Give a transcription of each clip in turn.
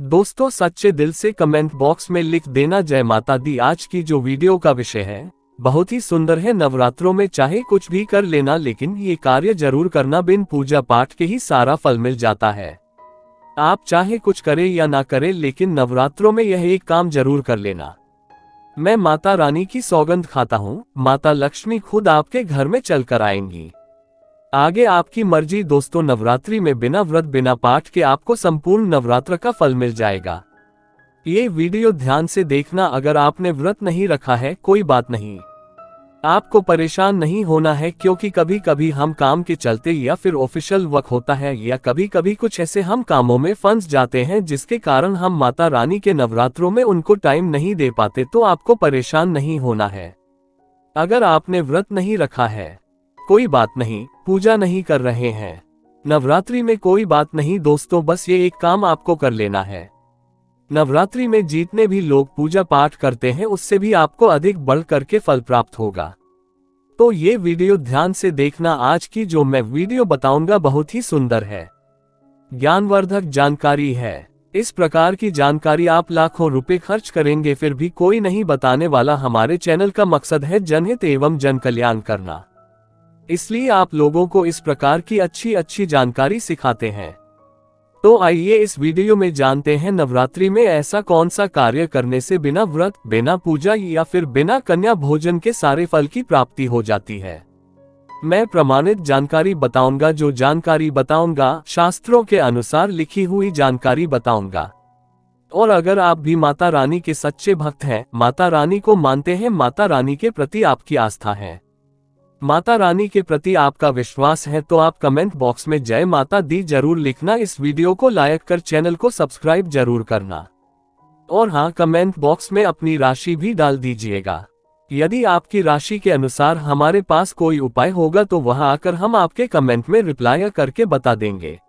दोस्तों सच्चे दिल से कमेंट बॉक्स में लिख देना जय माता दी। आज की जो वीडियो का विषय है बहुत ही सुंदर है। नवरात्रों में चाहे कुछ भी कर लेना, लेकिन ये कार्य जरूर करना, बिन पूजा पाठ के ही सारा फल मिल जाता है। आप चाहे कुछ करें या ना करें, लेकिन नवरात्रों में यह एक काम जरूर कर लेना। मैं माता रानी की सौगंध खाता हूँ, माता लक्ष्मी खुद आपके घर में चल कर आएंगी। आगे आपकी मर्जी। दोस्तों नवरात्रि में बिना व्रत बिना पाठ के आपको संपूर्ण नवरात्र का फल मिल जाएगा। ये वीडियो ध्यान से देखना। अगर आपने व्रत नहीं रखा है कोई बात नहीं, आपको परेशान नहीं होना है, क्योंकि कभी कभी हम काम के चलते या फिर ऑफिशियल वर्क होता है या कभी कभी कुछ ऐसे हम कामों में फंस जाते हैं जिसके कारण हम माता रानी के नवरात्रों में उनको टाइम नहीं दे पाते। तो आपको परेशान नहीं होना है। अगर आपने व्रत नहीं रखा है कोई बात नहीं, पूजा नहीं कर रहे हैं नवरात्रि में कोई बात नहीं दोस्तों, बस ये एक काम आपको कर लेना है। नवरात्रि में जितने भी लोग पूजा पाठ करते हैं उससे भी आपको अधिक बढ़ करके फल प्राप्त होगा। तो ये वीडियो ध्यान से देखना। आज की जो मैं वीडियो बताऊंगा बहुत ही सुंदर है, ज्ञानवर्धक जानकारी है। इस प्रकार की जानकारी आप लाखों रुपए खर्च करेंगे फिर भी कोई नहीं बताने वाला। हमारे चैनल का मकसद है जनहित एवं जन कल्याण करना, इसलिए आप लोगों को इस प्रकार की अच्छी अच्छी जानकारी सिखाते हैं। तो आइए इस वीडियो में जानते हैं नवरात्रि में ऐसा कौन सा कार्य करने से बिना व्रत बिना पूजा या फिर बिना कन्या भोजन के सारे फल की प्राप्ति हो जाती है। मैं प्रमाणित जानकारी बताऊंगा। जो जानकारी बताऊंगा शास्त्रों के अनुसार लिखी हुई जानकारी बताऊंगा। और अगर आप भी माता रानी के सच्चे भक्त हैं, माता रानी को मानते हैं, माता रानी के प्रति आपकी आस्था है, माता रानी के प्रति आपका विश्वास है, तो आप कमेंट बॉक्स में जय माता दी जरूर लिखना। इस वीडियो को लाइक कर चैनल को सब्सक्राइब जरूर करना। और हाँ, कमेंट बॉक्स में अपनी राशि भी डाल दीजिएगा। यदि आपकी राशि के अनुसार हमारे पास कोई उपाय होगा तो वहां आकर हम आपके कमेंट में रिप्लाई करके बता देंगे।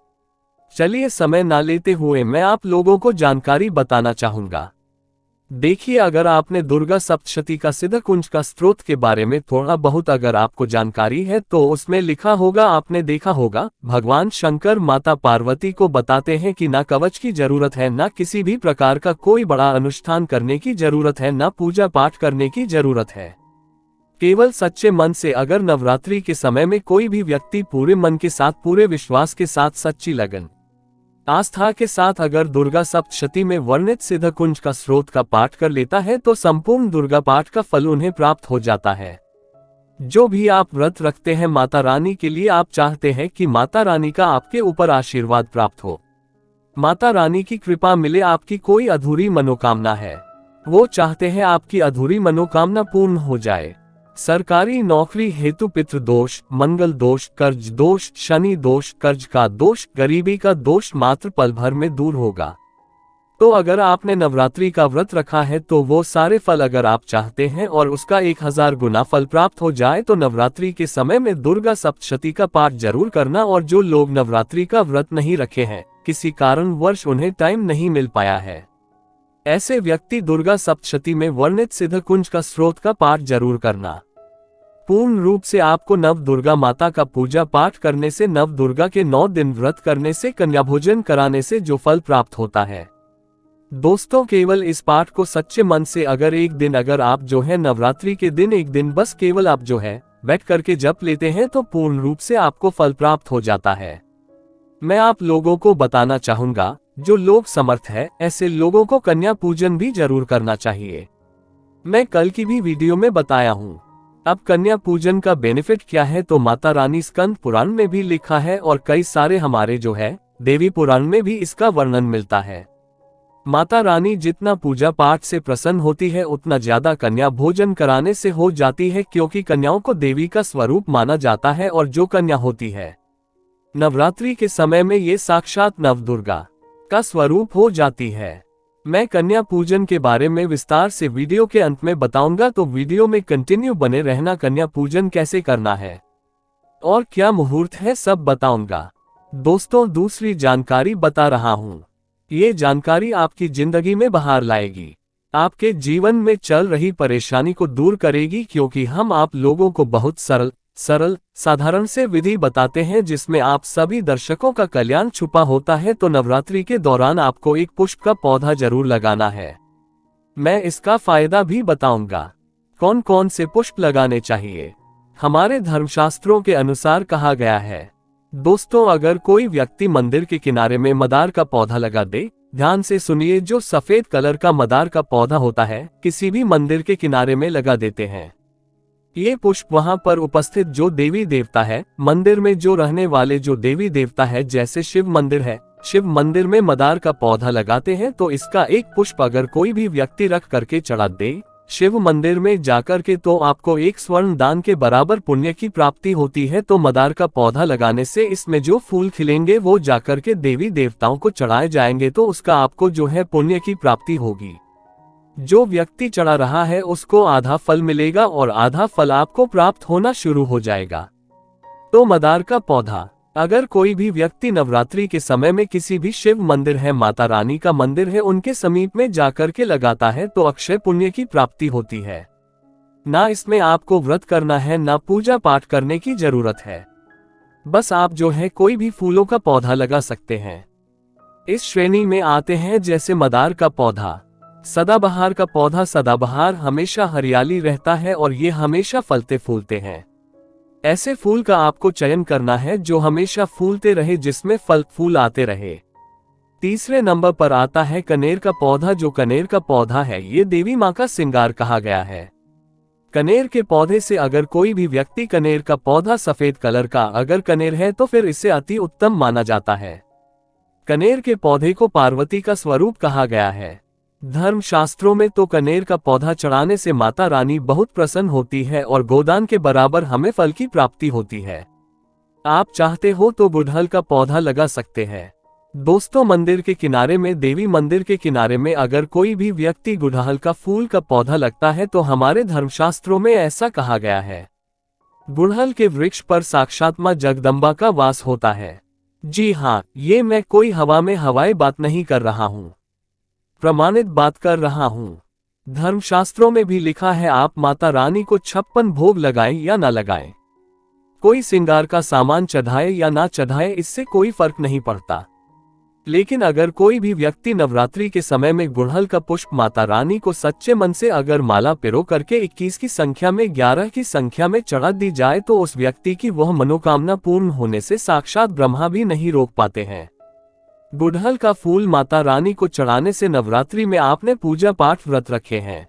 चलिए समय ना लेते हुए मैं आप लोगों को जानकारी बताना चाहूंगा। देखिए, अगर आपने दुर्गा सप्तशती का सिद्ध कुंज का स्रोत के बारे में थोड़ा बहुत अगर आपको जानकारी है तो उसमें लिखा होगा, आपने देखा होगा, भगवान शंकर माता पार्वती को बताते हैं कि ना कवच की जरूरत है, ना किसी भी प्रकार का कोई बड़ा अनुष्ठान करने की जरूरत है, ना पूजा पाठ करने की जरूरत है। केवल सच्चे मन से अगर नवरात्रि के समय में कोई भी व्यक्ति पूरे मन के साथ, पूरे विश्वास के साथ, सच्ची लगन आस्था के साथ अगर दुर्गा सप्तशती में वर्णित सिद्ध कुंज का स्रोत का पाठ कर लेता है तो संपूर्ण दुर्गा पाठ का फल उन्हें प्राप्त हो जाता है। जो भी आप व्रत रखते हैं माता रानी के लिए, आप चाहते हैं कि माता रानी का आपके ऊपर आशीर्वाद प्राप्त हो, माता रानी की कृपा मिले, आपकी कोई अधूरी मनोकामना है वो चाहते हैं आपकी अधूरी मनोकामना पूर्ण हो जाए। सरकारी नौकरी हेतु पितृ दोष, मंगल दोष, कर्ज दोष, शनि दोष, कर्ज का दोष, गरीबी का दोष मात्र पल भर में दूर होगा। तो अगर आपने नवरात्रि का व्रत रखा है तो वो सारे फल अगर आप चाहते हैं और उसका 1000 गुना फल प्राप्त हो जाए तो नवरात्रि के समय में दुर्गा सप्तशती का पाठ जरूर करना। और जो लोग नवरात्रि का व्रत नहीं रखे हैं, किसी कारणवश उन्हें टाइम नहीं मिल पाया है, ऐसे व्यक्ति दुर्गा सप्तशती में वर्णित सिद्ध कुंज का स्रोत का पाठ जरूर करना। पूर्ण रूप से आपको नव दुर्गा माता का पूजा पाठ करने से, नव दुर्गा के 9 दिन व्रत करने से, कन्या भोजन कराने से जो फल प्राप्त होता है दोस्तों, केवल इस पाठ को सच्चे मन से अगर एक दिन अगर आप जो है नवरात्रि के दिन एक दिन बस केवल आप जो है बैठ करके जप लेते हैं तो पूर्ण रूप से आपको फल प्राप्त हो जाता है। मैं आप लोगों को बताना चाहूंगा, जो लोग समर्थ है ऐसे लोगों को कन्या पूजन भी जरूर करना चाहिए। मैं कल की भी वीडियो में बताया हूँ। अब कन्या पूजन का बेनिफिट क्या है तो माता रानी स्कंद पुराण में भी लिखा है और कई सारे हमारे जो है देवी पुराण में भी इसका वर्णन मिलता है। माता रानी जितना पूजा पाठ से प्रसन्न होती है उतना ज्यादा कन्या भोजन कराने से हो जाती है, क्योंकि कन्याओं को देवी का स्वरूप माना जाता है और जो कन्या होती है नवरात्रि के समय में ये साक्षात नवदुर्गा का स्वरूप हो जाती है। मैं कन्या पूजन के बारे में विस्तार से वीडियो के अंत में बताऊंगा, तो वीडियो में कंटिन्यू बने रहना। कन्या पूजन कैसे करना है और क्या मुहूर्त है सब बताऊंगा। दोस्तों दूसरी जानकारी बता रहा हूँ, ये जानकारी आपकी जिंदगी में बहार लाएगी, आपके जीवन में चल रही परेशानी को दूर करेगी, क्योंकि हम आप लोगों को बहुत सरल सरल साधारण से विधि बताते हैं जिसमें आप सभी दर्शकों का कल्याण छुपा होता है। तो नवरात्रि के दौरान आपको एक पुष्प का पौधा जरूर लगाना है। मैं इसका फायदा भी बताऊंगा। कौन कौन से पुष्प लगाने चाहिए, हमारे धर्मशास्त्रों के अनुसार कहा गया है। दोस्तों, अगर कोई व्यक्ति मंदिर के किनारे में मदार का पौधा लगा दे, ध्यान से सुनिए, जो सफेद कलर का मदार का पौधा होता है किसी भी मंदिर के किनारे में लगा देते हैं। ये पुष्प वहां पर उपस्थित जो देवी देवता है, मंदिर में जो रहने वाले जो देवी देवता है, जैसे शिव मंदिर है, शिव मंदिर में मदार का पौधा लगाते हैं तो इसका एक पुष्प अगर कोई भी व्यक्ति रख करके चढ़ा दे शिव मंदिर में जाकर के, तो आपको एक स्वर्ण दान के बराबर पुण्य की प्राप्ति होती है। तो मदार का पौधा लगाने से इसमें जो फूल खिलेंगे वो जाकर के देवी देवताओं को चढ़ाए जाएंगे, तो उसका आपको जो है पुण्य की प्राप्ति होगी। जो व्यक्ति चढ़ा रहा है उसको आधा फल मिलेगा और आधा फल आपको प्राप्त होना शुरू हो जाएगा। तो मदार का पौधा अगर कोई भी व्यक्ति नवरात्रि के समय में किसी भी शिव मंदिर है, माता रानी का मंदिर है, उनके समीप में जाकर के लगाता है तो अक्षय पुण्य की प्राप्ति होती है। ना इसमें आपको व्रत करना है, ना पूजा पाठ करने की जरूरत है। बस आप जो है कोई भी फूलों का पौधा लगा सकते हैं। इस श्रेणी में आते हैं जैसे मदार का पौधा, सदाबहार का पौधा। सदाबहार हमेशा हरियाली रहता है और ये हमेशा फलते फूलते हैं। ऐसे फूल का आपको चयन करना है जो हमेशा फूलते रहे, जिसमें फल फूल आते रहे। तीसरे नंबर पर आता है कनेर का पौधा। जो कनेर का पौधा है ये देवी माँ का श्रृंगार कहा गया है। कनेर के पौधे से अगर कोई भी व्यक्ति कनेर का पौधा सफेद कलर का अगर कनेर है तो फिर इसे अति उत्तम माना जाता है। कनेर के पौधे को पार्वती का स्वरूप कहा गया है। धर्म शास्त्रों में तो कनेर का पौधा चढ़ाने से माता रानी बहुत प्रसन्न होती है और गोदान के बराबर हमें फल की प्राप्ति होती है। आप चाहते हो तो गुड़हल का पौधा लगा सकते हैं। दोस्तों, मंदिर के किनारे में, देवी मंदिर के किनारे में अगर कोई भी व्यक्ति गुड़हल का फूल का पौधा लगता है तो हमारे धर्मशास्त्रों में ऐसा कहा गया है। गुड़हल के वृक्ष पर साक्षात मां जगदम्बा का वास होता है। जी हाँ, ये मैं कोई हवा में हवाई बात नहीं कर रहा हूँ, प्रमाणित बात कर रहा हूँ। धर्मशास्त्रों में भी लिखा है आप माता रानी को 56 भोग लगाएं या ना लगाएं, कोई श्रृंगार का सामान चढ़ाए या ना चढ़ाए, इससे कोई फर्क नहीं पड़ता। लेकिन अगर कोई भी व्यक्ति नवरात्रि के समय में गुड़हल का पुष्प माता रानी को सच्चे मन से अगर माला पिरो करके 21 की संख्या में 11 की संख्या में चढ़ा दी जाए तो उस व्यक्ति की वह मनोकामना पूर्ण होने से साक्षात ब्रह्मा भी नहीं रोक पाते हैं। गुड़हल का फूल माता रानी को चढ़ाने से नवरात्रि में आपने पूजा पाठ व्रत रखे हैं,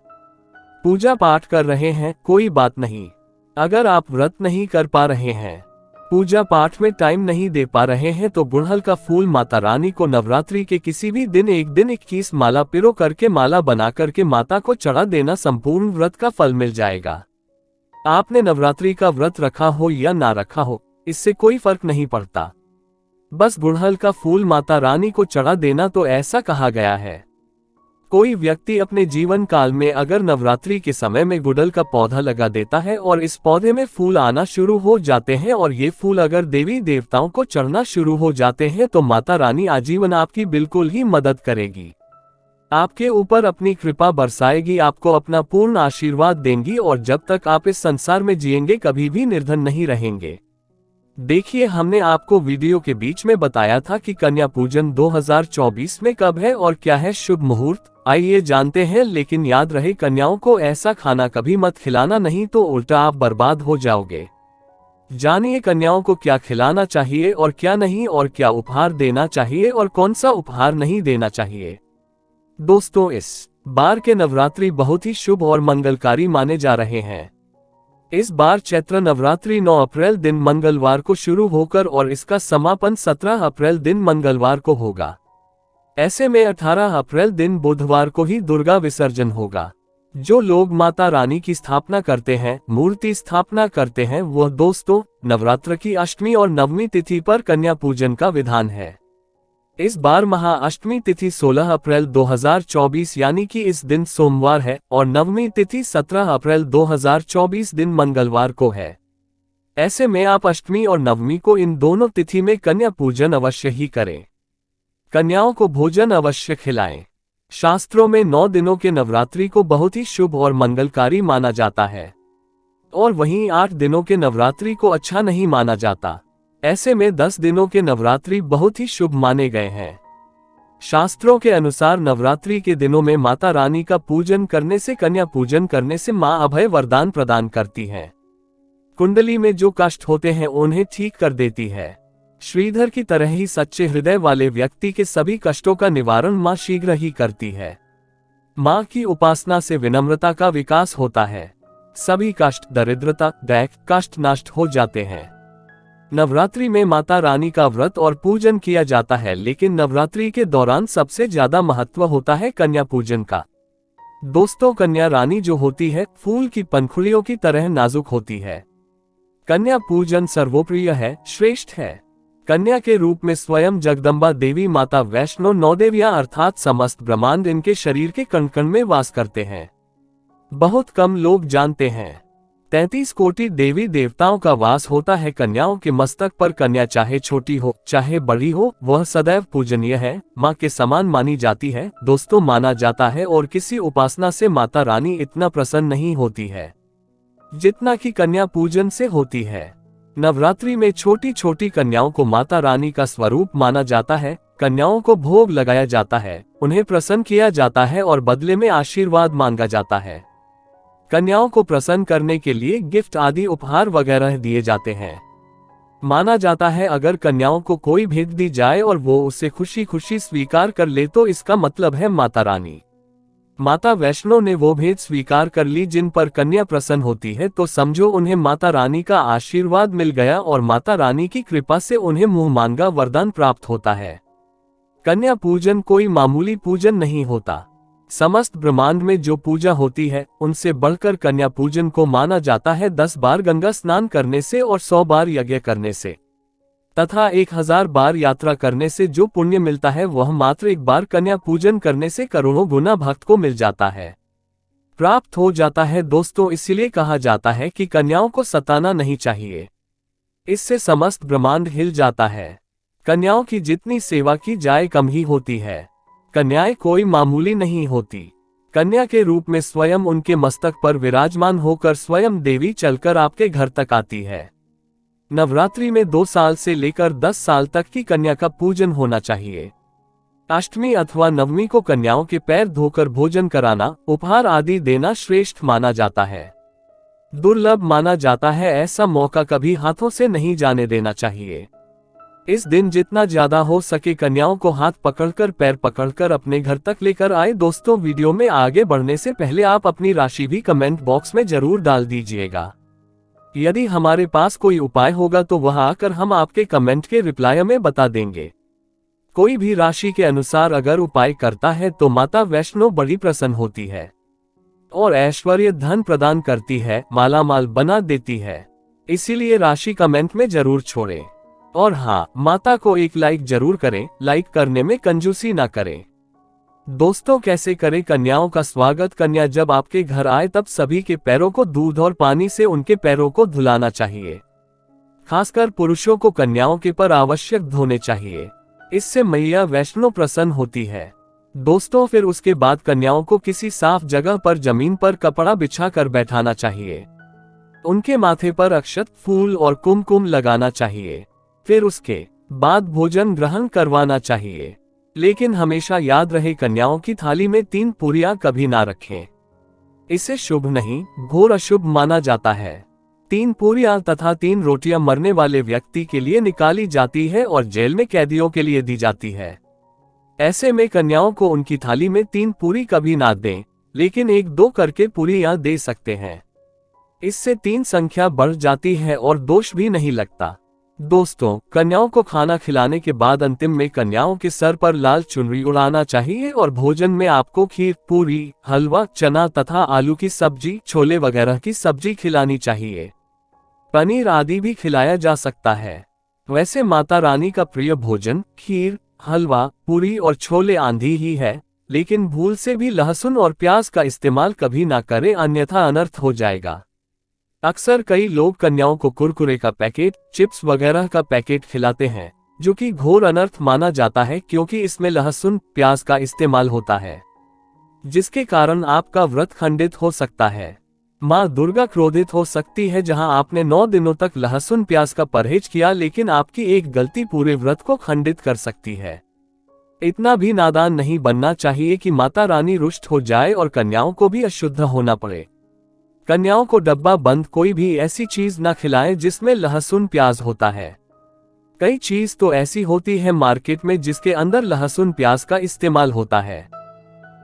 पूजा पाठ कर रहे हैं, कोई बात नहीं। अगर आप व्रत नहीं कर पा रहे हैं, पूजा पाठ में टाइम नहीं दे पा रहे हैं, तो गुड़हल का फूल माता रानी को नवरात्रि के किसी भी दिन एक दिन 21 माला पिरो करके माला बना करके माता को चढ़ा देना, संपूर्ण व्रत का फल मिल जाएगा। आपने नवरात्रि का व्रत रखा हो या ना रखा हो, इससे कोई फर्क नहीं पड़ता। बस गुड़हल का फूल माता रानी को चढ़ा देना। तो ऐसा कहा गया है, कोई व्यक्ति अपने जीवन काल में अगर नवरात्रि के समय में गुड़हल का पौधा लगा देता है और इस पौधे में फूल आना शुरू हो जाते हैं और ये फूल अगर देवी देवताओं को चढ़ना शुरू हो जाते हैं तो माता रानी आजीवन आपकी बिल्कुल ही मदद करेगी, आपके ऊपर अपनी कृपा बरसाएगी, आपको अपना पूर्ण आशीर्वाद देंगी और जब तक आप इस संसार में जिएंगे कभी भी निर्धन नहीं रहेंगे। देखिए, हमने आपको वीडियो के बीच में बताया था कि कन्या पूजन 2024 में कब है और क्या है शुभ मुहूर्त। आइए जानते हैं, लेकिन याद रहे कन्याओं को ऐसा खाना कभी मत खिलाना, नहीं तो उल्टा आप बर्बाद हो जाओगे। जानिए कन्याओं को क्या खिलाना चाहिए और क्या नहीं, और क्या उपहार देना चाहिए और कौन सा उपहार नहीं देना चाहिए। दोस्तों, इस बार के नवरात्रि बहुत ही शुभ और मंगलकारी माने जा रहे हैं। इस बार चैत्र नवरात्रि 9 अप्रैल दिन मंगलवार को शुरू होकर और इसका समापन 17 अप्रैल दिन मंगलवार को होगा। ऐसे में 18 अप्रैल दिन बुधवार को ही दुर्गा विसर्जन होगा। जो लोग माता रानी की स्थापना करते हैं, मूर्ति स्थापना करते हैं, वह दोस्तों नवरात्र की अष्टमी और नवमी तिथि पर कन्या पूजन का विधान है। इस बार महाअष्टमी तिथि 16 अप्रैल 2024 यानी कि इस दिन सोमवार है और नवमी तिथि 17 अप्रैल 2024 दिन मंगलवार को है। ऐसे में आप अष्टमी और नवमी को इन दोनों तिथि में कन्या पूजन अवश्य ही करें। कन्याओं को भोजन अवश्य खिलाएं। शास्त्रों में 9 दिनों के नवरात्रि को बहुत ही शुभ और मंगलकारी माना जाता है। और वहीं 8 दिनों के नवरात्रि को अच्छा नहीं माना जाता। ऐसे में 10 दिनों के नवरात्रि बहुत ही शुभ माने गए हैं। शास्त्रों के अनुसार नवरात्रि के दिनों में माता रानी का पूजन करने से, कन्या पूजन करने से मां अभय वरदान प्रदान करती हैं। कुंडली में जो कष्ट होते हैं उन्हें ठीक कर देती है। श्रीधर की तरह ही सच्चे हृदय वाले व्यक्ति के सभी कष्टों का निवारण मां शीघ्र ही करती है। मां की उपासना से विनम्रता का विकास होता है। सभी कष्ट, दरिद्रता, दैख कष्ट नष्ट हो जाते हैं। नवरात्रि में माता रानी का व्रत और पूजन किया जाता है, लेकिन नवरात्रि के दौरान सबसे ज्यादा महत्व होता है कन्या पूजन का। दोस्तों, कन्या रानी जो होती है फूल की पंखुड़ियों की तरह नाजुक होती है। कन्या पूजन सर्वोप्रिय है, श्रेष्ठ है। कन्या के रूप में स्वयं जगदम्बा देवी माता वैष्णो नौ देवियां अर्थात समस्त ब्रह्मांड इनके शरीर के कण कण में वास करते हैं। बहुत कम लोग जानते हैं 33 कोटि देवी देवताओं का वास होता है कन्याओं के मस्तक पर। कन्या चाहे छोटी हो चाहे बड़ी हो, वह सदैव पूजनीय है, मां के समान मानी जाती है। दोस्तों, माना जाता है और किसी उपासना से माता रानी इतना प्रसन्न नहीं होती है जितना कि कन्या पूजन से होती है। नवरात्रि में छोटी छोटी कन्याओं को माता रानी का स्वरूप माना जाता है। कन्याओं को भोग लगाया जाता है, उन्हें प्रसन्न किया जाता है और बदले में आशीर्वाद मांगा जाता है। कन्याओं को प्रसन्न करने के लिए गिफ्ट आदि उपहार वगैरह दिए जाते हैं। माना जाता है अगर कन्याओं को कोई भेंट दी जाए और वो उसे खुशी खुशी स्वीकार कर ले तो इसका मतलब है माता रानी। माता वैष्णो ने वो भेंट स्वीकार कर ली जिन पर कन्या प्रसन्न होती है, तो समझो उन्हें माता रानी का आशीर्वाद मिल गया और माता रानी की कृपा से उन्हें मुंह मांगा वरदान प्राप्त होता है। कन्या पूजन कोई मामूली पूजन नहीं होता। समस्त ब्रह्मांड में जो पूजा होती है उनसे बढ़कर कन्या पूजन को माना जाता है। 10 बार गंगा स्नान करने से और 100 बार यज्ञ करने से तथा 1000 बार यात्रा करने से जो पुण्य मिलता है वह मात्र एक बार कन्या पूजन करने से करोड़ों गुना भक्त को मिल जाता है, प्राप्त हो जाता है। दोस्तों, इसलिए कहा जाता है कि कन्याओं को सताना नहीं चाहिए, इससे समस्त ब्रह्मांड हिल जाता है। कन्याओं की जितनी सेवा की जाए कम ही होती है। कन्याएं कोई मामूली नहीं होती। कन्या के रूप में स्वयं उनके मस्तक पर विराजमान होकर स्वयं देवी चलकर आपके घर तक आती है। नवरात्रि में 2 साल से लेकर 10 साल तक की कन्या का पूजन होना चाहिए। अष्टमी अथवा नवमी को कन्याओं के पैर धोकर भोजन कराना, उपहार आदि देना श्रेष्ठ माना जाता है। दुर्लभ माना जाता है, ऐसा मौका कभी हाथों से नहीं जाने देना चाहिए। इस दिन जितना ज्यादा हो सके कन्याओं को हाथ पकड़कर, पैर पकड़कर अपने घर तक लेकर आए। दोस्तों, वीडियो में आगे बढ़ने से पहले आप अपनी राशि भी कमेंट बॉक्स में जरूर डाल दीजिएगा। यदि हमारे पास कोई उपाय होगा तो वह आकर हम आपके कमेंट के रिप्लाई में बता देंगे। कोई भी राशि के अनुसार अगर उपाय करता है तो माता वैष्णो बड़ी प्रसन्न होती है और ऐश्वर्य धन प्रदान करती है, मालामाल बना देती है। इसीलिए राशि कमेंट में जरूर छोड़ें। और हाँ, माता को एक लाइक जरूर करें, लाइक करने में कंजूसी ना करें। दोस्तों, कैसे करें कन्याओं का स्वागत? कन्या जब आपके घर आए तब सभी के पैरों को दूध और पानी से उनके पैरों को धुलाना चाहिए। खासकर पुरुषों को कन्याओं के पर आवश्यक धोने चाहिए, इससे मैया वैष्णो प्रसन्न होती है। दोस्तों, फिर उसके बाद कन्याओं को किसी साफ जगह पर जमीन पर कपड़ा बिछा कर बैठाना चाहिए। उनके माथे पर अक्षत, फूल और कुमकुम लगाना चाहिए। फिर उसके बाद भोजन ग्रहण करवाना चाहिए। लेकिन हमेशा याद रहे, कन्याओं की थाली में 3 पूरियां कभी ना रखें, इसे शुभ नहीं, घोर अशुभ माना जाता है। 3 पूरियां तथा 3 रोटियां मरने वाले व्यक्ति के लिए निकाली जाती है और जेल में कैदियों के लिए दी जाती है। ऐसे में कन्याओं को उनकी थाली में 3 पूरी कभी ना दें, लेकिन 1-2 करके पूरियां दे सकते हैं। इससे 3 संख्या बढ़ जाती है और दोष भी नहीं लगता। दोस्तों, कन्याओं को खाना खिलाने के बाद अंतिम में कन्याओं के सर पर लाल चुनरी उड़ाना चाहिए और भोजन में आपको खीर, पूरी, हलवा, चना तथा आलू की सब्जी, छोले वगैरह की सब्जी खिलानी चाहिए। पनीर आदि भी खिलाया जा सकता है। वैसे माता रानी का प्रिय भोजन खीर, हलवा, पूरी और छोले आंधी ही है, लेकिन भूल से भी लहसुन और प्याज का इस्तेमाल कभी ना करें, अन्यथा अनर्थ हो जाएगा। अक्सर कई लोग कन्याओं को कुरकुरे का पैकेट, चिप्स वगैरह का पैकेट खिलाते हैं, जो कि घोर अनर्थ माना जाता है, क्योंकि इसमें लहसुन, प्याज का इस्तेमाल होता है, जिसके कारण आपका व्रत खंडित हो सकता है। माँ दुर्गा क्रोधित हो सकती है। जहां आपने 9 दिनों तक लहसुन प्याज का परहेज किया, लेकिन आपकी एक गलती पूरे व्रत को खंडित कर सकती है। इतना भी नादान नहीं बनना चाहिए कि माता रानी रुष्ट हो जाए और कन्याओं को भी अशुद्ध होना पड़े। कन्याओं को डब्बा बंद कोई भी ऐसी चीज न खिलाएं जिसमें लहसुन प्याज होता है। कई चीज तो ऐसी होती है मार्केट में जिसके अंदर लहसुन प्याज का इस्तेमाल होता है।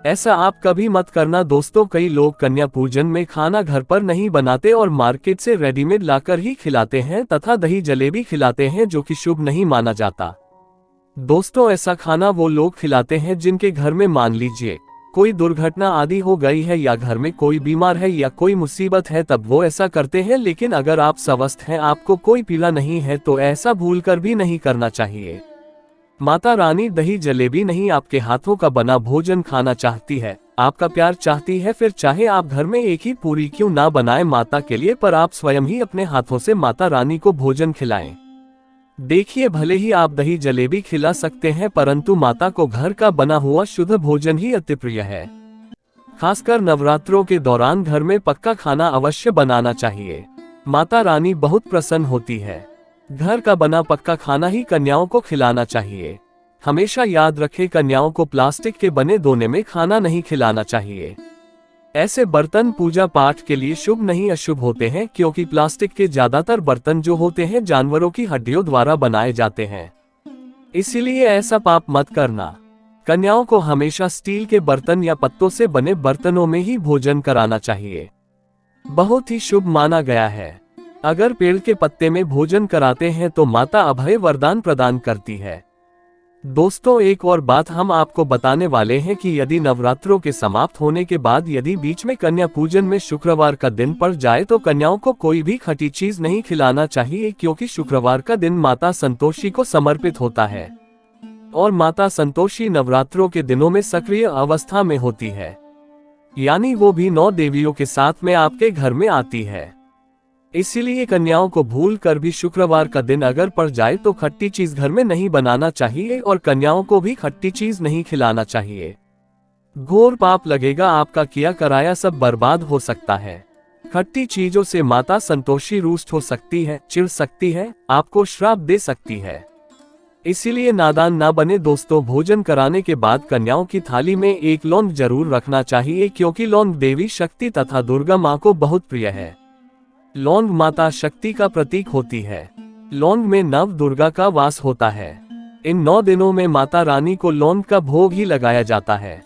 ऐसा आप कभी मत करना दोस्तों। कई लोग कन्या पूजन में खाना घर पर नहीं बनाते और मार्केट से रेडीमेड लाकर ही खिलाते हैं तथा दही जलेबी खिलाते हैं, जो कि शुभ नहीं माना जाता। दोस्तों, ऐसा खाना वो लोग खिलाते हैं जिनके घर में मान लीजिए कोई दुर्घटना आदि हो गई है या घर में कोई बीमार है या कोई मुसीबत है, तब वो ऐसा करते हैं। लेकिन अगर आप स्वस्थ हैं, आपको कोई पीड़ा नहीं है, तो ऐसा भूलकर भी नहीं करना चाहिए। माता रानी दही जलेबी नहीं, आपके हाथों का बना भोजन खाना चाहती है, आपका प्यार चाहती है। फिर चाहे आप घर में एक ही पूरी क्यों ना बनाएं माता के लिए, पर आप स्वयं ही अपने हाथों से माता रानी को भोजन खिलाएं। देखिए, भले ही आप दही जलेबी खिला सकते हैं, परंतु माता को घर का बना हुआ शुद्ध भोजन ही अति प्रिय है। खासकर नवरात्रों के दौरान घर में पक्का खाना अवश्य बनाना चाहिए। माता रानी बहुत प्रसन्न होती है। घर का बना पक्का खाना ही कन्याओं को खिलाना चाहिए। हमेशा याद रखें, कन्याओं को प्लास्टिक के बने दोने में खाना नहीं खिलाना चाहिए। ऐसे बर्तन पूजा पाठ के लिए शुभ नहीं अशुभ होते हैं, क्योंकि प्लास्टिक के ज्यादातर बर्तन जो होते हैं जानवरों की हड्डियों द्वारा बनाए जाते हैं। इसीलिए ऐसा पाप मत करना। कन्याओं को हमेशा स्टील के बर्तन या पत्तों से बने बर्तनों में ही भोजन कराना चाहिए। बहुत ही शुभ माना गया है। अगर पेड़ के पत्ते में भोजन कराते हैं तो माता अभय वरदान प्रदान करती है। दोस्तों, एक और बात हम आपको बताने वाले हैं कि यदि नवरात्रों के समाप्त होने के बाद यदि बीच में कन्या पूजन में शुक्रवार का दिन पड़ जाए तो कन्याओं को कोई भी खटी चीज नहीं खिलाना चाहिए, क्योंकि शुक्रवार का दिन माता संतोषी को समर्पित होता है और माता संतोषी नवरात्रों के दिनों में सक्रिय अवस्था में होती है, यानी वो भी 9 देवियों के साथ में आपके घर में आती है। इसीलिए कन्याओं को भूल कर भी शुक्रवार का दिन अगर पड़ जाए तो खट्टी चीज घर में नहीं बनाना चाहिए और कन्याओं को भी खट्टी चीज नहीं खिलाना चाहिए। घोर पाप लगेगा, आपका किया कराया सब बर्बाद हो सकता है। खट्टी चीजों से माता संतोषी रुष्ट हो सकती है, चिढ़ सकती है, आपको श्राप दे सकती है। इसीलिए नादान ना बने दोस्तों। भोजन कराने के बाद कन्याओं की थाली में एक लौंग जरूर रखना चाहिए, क्योंकि लौंग देवी शक्ति तथा दुर्गा माँ को बहुत प्रिय है। लौंग माता शक्ति का प्रतीक होती है। लौंग में नव दुर्गा का वास होता है। इन 9 दिनों में माता रानी को लौंग का भोग ही लगाया जाता है।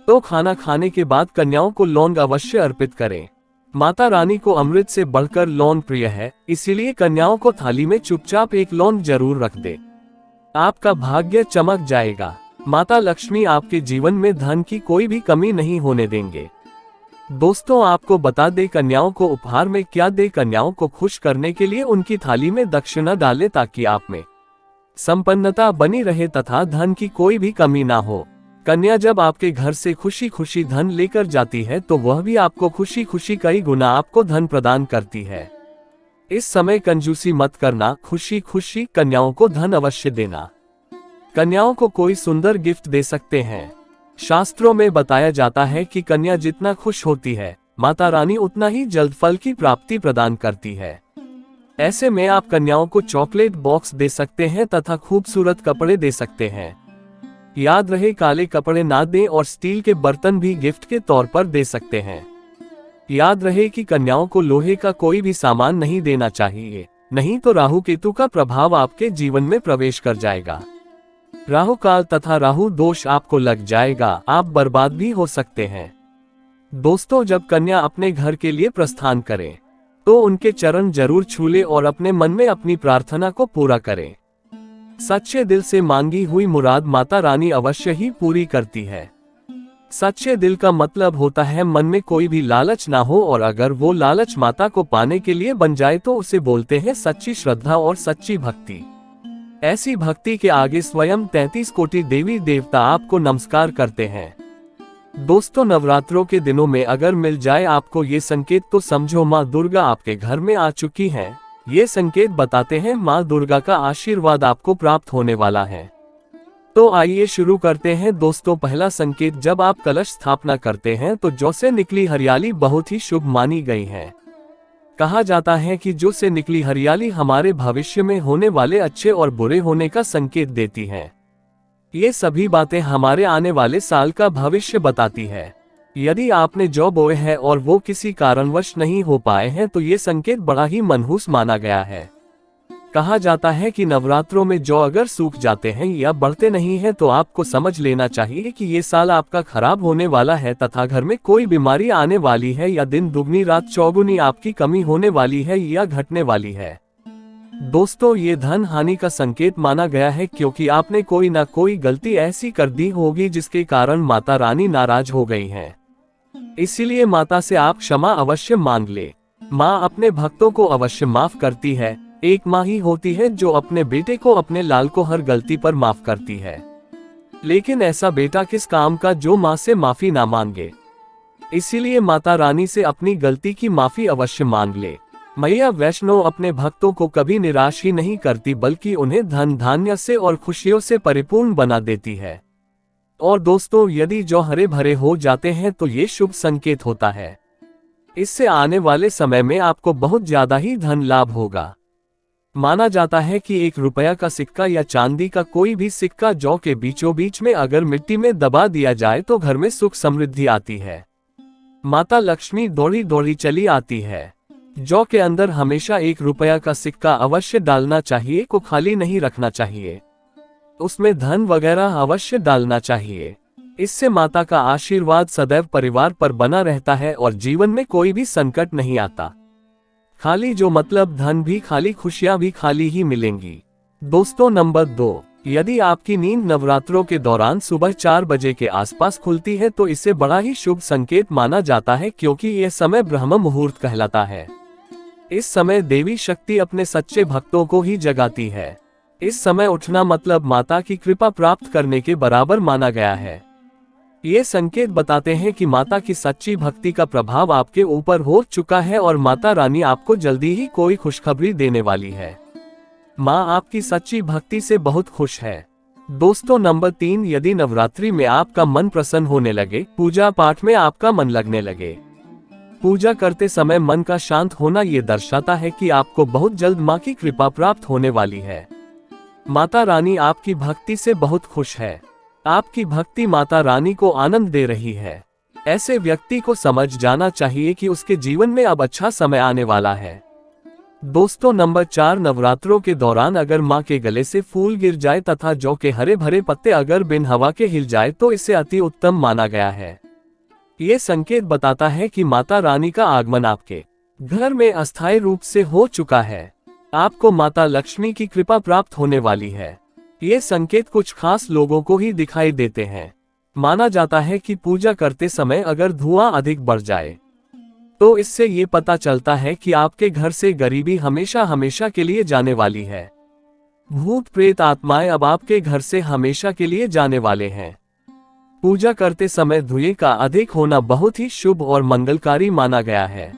तो खाना खाने के बाद कन्याओं को लौंग अवश्य अर्पित करें। माता रानी को अमृत से बढ़कर लौंग प्रिय है, इसीलिए कन्याओं को थाली में चुपचाप एक लौंग जरूर रख दे। आपका भाग्य चमक जाएगा। माता लक्ष्मी आपके जीवन में धन की कोई भी कमी नहीं होने देंगे। दोस्तों, आपको बता दे कन्याओं को उपहार में क्या दे। कन्याओं को खुश करने के लिए उनकी थाली में दक्षिणा डालें, ताकि आप में संपन्नता बनी रहे तथा धन की कोई भी कमी ना हो। कन्या जब आपके घर से खुशी खुशी धन लेकर जाती है तो वह भी आपको खुशी खुशी कई गुना आपको धन प्रदान करती है। इस समय कंजूसी मत करना, खुशी खुशी कन्याओं को धन अवश्य देना। कन्याओं को कोई सुंदर गिफ्ट दे सकते हैं। शास्त्रों में बताया जाता है कि कन्या जितना खुश होती है, माता रानी उतना ही जल्द फल की प्राप्ति प्रदान करती है। ऐसे में आप कन्याओं को चॉकलेट बॉक्स दे सकते हैं तथा खूबसूरत कपड़े दे सकते हैं। याद रहे, काले कपड़े ना दें और स्टील के बर्तन भी गिफ्ट के तौर पर दे सकते हैं। याद रहे कि कन्याओं को लोहे का कोई भी सामान नहीं देना चाहिए, नहीं तो राहु केतु का प्रभाव आपके जीवन में प्रवेश कर जाएगा। राहु काल तथा राहु दोष आपको लग जाएगा, आप बर्बाद भी हो सकते हैं। दोस्तों, जब कन्या अपने घर के लिए प्रस्थान करे तो उनके चरण जरूर छू ले और अपने मन में अपनी प्रार्थना को पूरा करें। सच्चे दिल से मांगी हुई मुराद माता रानी अवश्य ही पूरी करती है। सच्चे दिल का मतलब होता है मन में कोई भी लालच ना हो, और अगर वो लालच माता को पाने के लिए बन जाए तो उसे बोलते हैं सच्ची श्रद्धा और सच्ची भक्ति। ऐसी भक्ति के आगे स्वयं 33 कोटि देवी देवता आपको नमस्कार करते हैं। दोस्तों, नवरात्रों के दिनों में अगर मिल जाए आपको ये संकेत तो समझो माँ दुर्गा आपके घर में आ चुकी हैं। ये संकेत बताते हैं माँ दुर्गा का आशीर्वाद आपको प्राप्त होने वाला है। तो आइए शुरू करते हैं दोस्तों। पहला संकेत, जब आप कलश स्थापना करते हैं तो जौ से निकली हरियाली बहुत ही शुभ मानी गई है। कहा जाता है कि जौ से निकली हरियाली हमारे भविष्य में होने वाले अच्छे और बुरे होने का संकेत देती है। ये सभी बातें हमारे आने वाले साल का भविष्य बताती है। यदि आपने जौ बोए हैं और वो किसी कारणवश नहीं हो पाए हैं तो ये संकेत बड़ा ही मनहूस माना गया है। कहा जाता है कि नवरात्रों में जौ अगर सूख जाते हैं या बढ़ते नहीं हैं तो आपको समझ लेना चाहिए कि ये साल आपका खराब होने वाला है तथा घर में कोई बीमारी आने वाली है या दिन दुगनी रात चौगुनी आपकी कमी होने वाली है या घटने वाली है। दोस्तों, ये धन हानि का संकेत माना गया है क्योंकि आपने कोई ना कोई गलती ऐसी कर दी होगी जिसके कारण माता रानी नाराज हो गई हैं। इसीलिए माता से आप क्षमा अवश्य मांग ले। माँ अपने भक्तों को अवश्य माफ करती है। एक माँ ही होती है जो अपने बेटे को, अपने लाल को हर गलती पर माफ करती है। लेकिन ऐसा बेटा किस काम का जो माँ से माफी ना मांगे। इसीलिए माता रानी से अपनी गलती की माफी अवश्य मांग ले। मैया वैष्णो अपने भक्तों को कभी निराश ही नहीं करती बल्कि उन्हें धन धान्य से और खुशियों से परिपूर्ण बना देती है। और दोस्तों, यदि जौ हरे भरे हो जाते हैं तो ये शुभ संकेत होता है। इससे आने वाले समय में आपको बहुत ज्यादा ही धन लाभ होगा। माना जाता है कि 1 रुपया का सिक्का या चांदी का कोई भी सिक्का जौ के बीचों बीच में अगर मिट्टी में दबा दिया जाए तो घर में सुख समृद्धि आती है। माता लक्ष्मी दौड़ी दौड़ी चली आती है। जौ के अंदर हमेशा 1 रुपया का सिक्का अवश्य डालना चाहिए, को खाली नहीं रखना चाहिए। उसमें धन वगैरह अवश्य डालना चाहिए। इससे माता का आशीर्वाद सदैव परिवार पर बना रहता है और जीवन में कोई भी संकट नहीं आता। खाली जो मतलब धन भी खाली, खुशियां भी खाली ही मिलेंगी। दोस्तों, नंबर 2, यदि आपकी नींद नवरात्रों के दौरान सुबह 4 बजे के आसपास खुलती है तो इसे बड़ा ही शुभ संकेत माना जाता है क्योंकि यह समय ब्रह्म मुहूर्त कहलाता है। इस समय देवी शक्ति अपने सच्चे भक्तों को ही जगाती है। इस समय उठना मतलब माता की कृपा प्राप्त करने के बराबर माना गया है। ये संकेत बताते हैं कि माता की सच्ची भक्ति का प्रभाव आपके ऊपर हो चुका है और माता रानी आपको जल्दी ही कोई खुशखबरी देने वाली है। माँ आपकी सच्ची भक्ति से बहुत खुश है। दोस्तों, नंबर 3, यदि नवरात्रि में आपका मन प्रसन्न होने लगे, पूजा पाठ में आपका मन लगने लगे। पूजा करते समय मन का शांत होना ये दर्शाता है कि आपको बहुत जल्द माँ की कृपा प्राप्त होने वाली है। माता रानी आपकी भक्ति से बहुत खुश है। आपकी भक्ति माता रानी को आनंद दे रही है। ऐसे व्यक्ति को समझ जाना चाहिए कि उसके जीवन में अब अच्छा समय आने वाला है। दोस्तों, नंबर 4, नवरात्रों के दौरान अगर माँ के गले से फूल गिर जाए तथा जौ के हरे भरे पत्ते अगर बिन हवा के हिल जाए तो इसे अति उत्तम माना गया है। ये संकेत बताता है कि माता रानी का आगमन आपके घर में अस्थायी रूप से हो चुका है। आपको माता लक्ष्मी की कृपा प्राप्त होने वाली है। ये संकेत कुछ खास लोगों को ही दिखाई देते हैं। माना जाता है कि पूजा करते समय अगर धुआं अधिक बढ़ जाए तो इससे ये पता चलता है कि आपके घर से गरीबी हमेशा हमेशा के लिए जाने वाली है। भूत प्रेत आत्माएं अब आपके घर से हमेशा के लिए जाने वाले हैं। पूजा करते समय धुएं का अधिक होना बहुत ही शुभ और मंगलकारी माना गया है।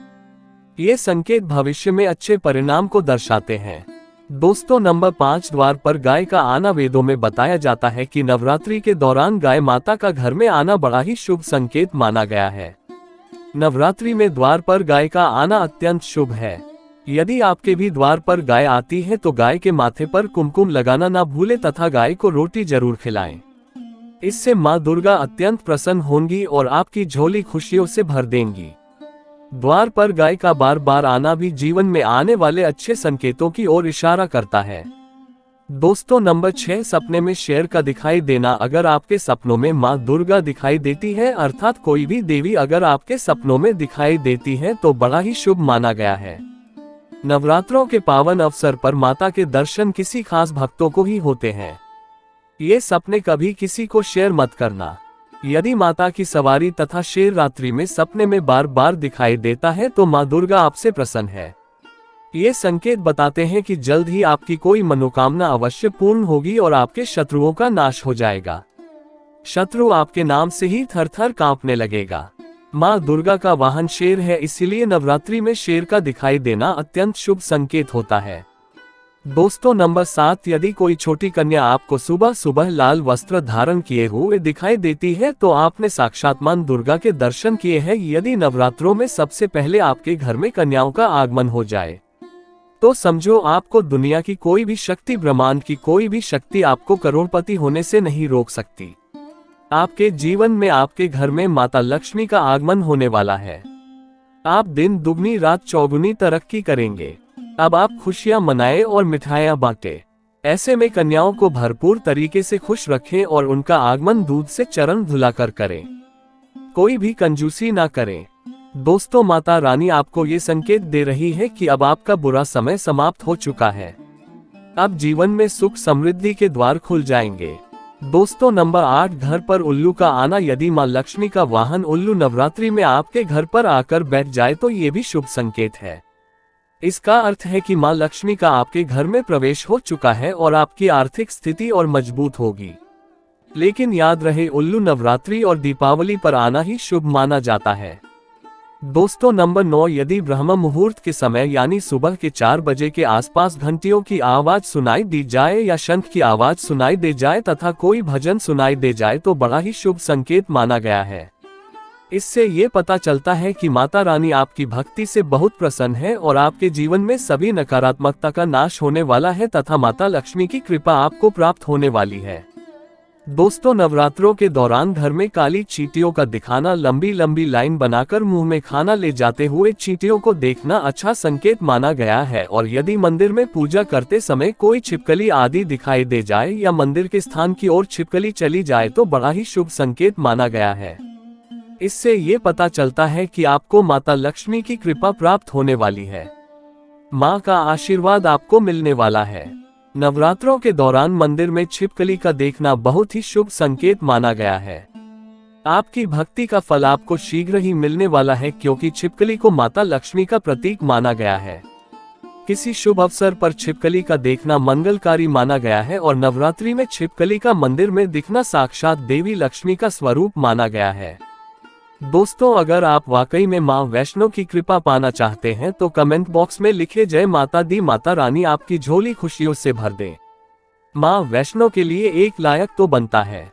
ये संकेत भविष्य में अच्छे परिणाम को दर्शाते हैं। दोस्तों, नंबर 5, द्वार पर गाय का आना। वेदों में बताया जाता है कि नवरात्रि के दौरान गाय माता का घर में आना बड़ा ही शुभ संकेत माना गया है। नवरात्रि में द्वार पर गाय का आना अत्यंत शुभ है। यदि आपके भी द्वार पर गाय आती है तो गाय के माथे पर कुमकुम लगाना ना भूले तथा गाय को रोटी जरूर खिलाएं। इससे माँ दुर्गा अत्यंत प्रसन्न होंगी और आपकी झोली खुशियों से भर देंगी। द्वार पर गाय का बार बार आना भी जीवन में आने वाले अच्छे संकेतों की ओर इशारा करता है। दोस्तों, नंबर 6, सपने में शेर का दिखाई देना। अगर आपके सपनों में माँ दुर्गा दिखाई देती है अर्थात कोई भी देवी अगर आपके सपनों में दिखाई देती है तो बड़ा ही शुभ माना गया है। नवरात्रों के पावन अवसर पर माता के दर्शन किसी खास भक्तों को ही होते हैं। ये सपने कभी किसी को शेयर मत करना। यदि माता की सवारी तथा शेर रात्रि में सपने में बार बार दिखाई देता है तो माँ दुर्गा आपसे प्रसन्न है। ये संकेत बताते हैं कि जल्द ही आपकी कोई मनोकामना अवश्य पूर्ण होगी और आपके शत्रुओं का नाश हो जाएगा। शत्रु आपके नाम से ही थर थर कांपने लगेगा। माँ दुर्गा का वाहन शेर है, इसीलिए नवरात्रि में शेर का दिखाई देना अत्यंत शुभ संकेत होता है। दोस्तों नंबर 7, यदि कोई छोटी कन्या आपको सुबह सुबह लाल वस्त्र धारण किए हुए दिखाई देती है तो आपने साक्षात मां दुर्गा के दर्शन किए हैं। यदि नवरात्रों में सबसे पहले आपके घर में कन्याओं का आगमन हो जाए तो समझो आपको दुनिया की कोई भी शक्ति, ब्रह्मांड की कोई भी शक्ति आपको करोड़पति होने से नहीं रोक सकती। आपके जीवन में, आपके घर में माता लक्ष्मी का आगमन होने वाला है। आप दिन दुगनी रात चौगुनी तरक्की करेंगे। अब आप खुशियां मनाएं और मिठाइयां बांटें। ऐसे में कन्याओं को भरपूर तरीके से खुश रखें और उनका आगमन दूध से चरण धुलाकर करें। कोई भी कंजूसी ना करें। दोस्तों माता रानी आपको ये संकेत दे रही है कि अब आपका बुरा समय समाप्त हो चुका है। अब जीवन में सुख समृद्धि के द्वार खुल जाएंगे। दोस्तों नंबर 8, घर पर उल्लू का आना। यदि मां लक्ष्मी का वाहन उल्लू नवरात्रि में आपके घर पर आकर बैठ जाए तो ये भी शुभ संकेत है। इसका अर्थ है कि मां लक्ष्मी का आपके घर में प्रवेश हो चुका है और आपकी आर्थिक स्थिति और मजबूत होगी। लेकिन याद रहे, उल्लू नवरात्रि और दीपावली पर आना ही शुभ माना जाता है। दोस्तों नंबर 9, यदि ब्रह्म मुहूर्त के समय यानी सुबह के 4 बजे के आसपास घंटियों की आवाज सुनाई दी जाए या शंख की आवाज सुनाई दे जाए तथा कोई भजन सुनाई दे जाए तो बड़ा ही शुभ संकेत माना गया है। इससे ये पता चलता है कि माता रानी आपकी भक्ति से बहुत प्रसन्न है और आपके जीवन में सभी नकारात्मकता का नाश होने वाला है तथा माता लक्ष्मी की कृपा आपको प्राप्त होने वाली है। दोस्तों नवरात्रों के दौरान घर में काली चींटियों का दिखाना, लंबी लंबी लाइन बनाकर मुंह में खाना ले जाते हुए चींटियों को देखना अच्छा संकेत माना गया है। और यदि मंदिर में पूजा करते समय कोई छिपकली आदि दिखाई दे जाए या मंदिर के स्थान की ओर छिपकली चली जाए तो बड़ा ही शुभ संकेत माना गया है। इससे ये पता चलता है कि आपको माता लक्ष्मी की कृपा प्राप्त होने वाली है। माँ का आशीर्वाद आपको मिलने वाला है। नवरात्रों के दौरान मंदिर में छिपकली का देखना बहुत ही शुभ संकेत माना गया है। आपकी भक्ति का फल आपको शीघ्र ही मिलने वाला है क्योंकि छिपकली को माता लक्ष्मी का प्रतीक माना गया है। किसी शुभ अवसर पर छिपकली का देखना मंगलकारी माना गया है और नवरात्रि में छिपकली का मंदिर में दिखना साक्षात देवी लक्ष्मी का स्वरूप माना गया है। दोस्तों अगर आप वाकई में मां वैष्णो की कृपा पाना चाहते हैं तो कमेंट बॉक्स में लिखे जय माता दी, माता रानी आपकी झोली खुशियों से भर दे। मां वैष्णो के लिए एक लायक तो बनता है।